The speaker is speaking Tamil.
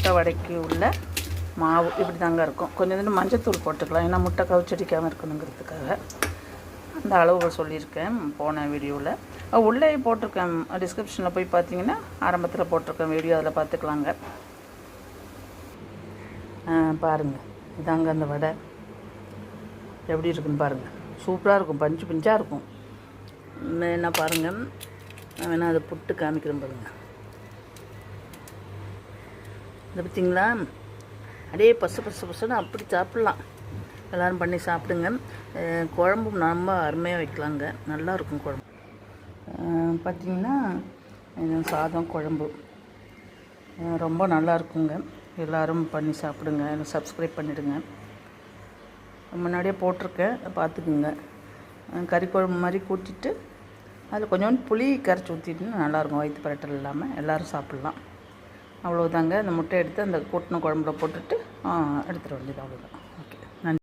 முட்டை வடைக்கு உள்ள மாவு இப்படி தாங்க இருக்கும். கொஞ்சம் மஞ்சத்தூள் போட்டுக்கலாம், ஏன்னா முட்டை கவுச்சடிக்காமல் இருக்கணுங்கிறதுக்காக. அந்த அளவுகள் சொல்லியிருக்கேன் போன வீடியோவில். உள்ளே போட்டிருக்கேன், டிஸ்கிரிப்ஷனில் போய் பார்த்தீங்கன்னா ஆரம்பத்தில் போட்டிருக்கேன் வீடியோ, அதில் பார்த்துக்கலாங்க. பாருங்கள், இதாங்க அந்த வடை எப்படி இருக்குன்னு பாருங்கள். சூப்பராக இருக்கும், பஞ்சு பஞ்சாக இருக்கும். என்ன பாருங்கள், நான் வேணால் அதை புட்டு காமிக்கிறேன் பாருங்கள். இதை பார்த்திங்களா, அப்படியே பசுன்னு அப்படி சாப்பிட்லாம். எல்லோரும் பண்ணி சாப்பிடுங்க. குழம்பும் ரொம்ப அருமையாக வைக்கலாங்க, நல்லாயிருக்கும் குழம்பு. பார்த்திங்கன்னா சாதம் குழம்பு ரொம்ப நல்லா இருக்குங்க. எல்லோரும் பண்ணி சாப்பிடுங்க. சப்ஸ்கிரைப் பண்ணிவிடுங்க. முன்னாடியே போட்டிருக்கேன், பார்த்துக்குங்க. கறி குழம்பு மாதிரி கூட்டிட்டு அதில் கொஞ்சோண்டு புளி கரைச்சி ஊற்றிட்டுன்னு நல்லாயிருக்கும். வயிற்று பரட்டல் இல்லாமல் எல்லோரும் சாப்பிட்லாம். அவ்வளோதாங்க. அந்த முட்டை எடுத்து அந்த கூட்டின குழம்புல போட்டுட்டு எடுத்துட வேண்டியது, அவ்வளோதான். ஓகே.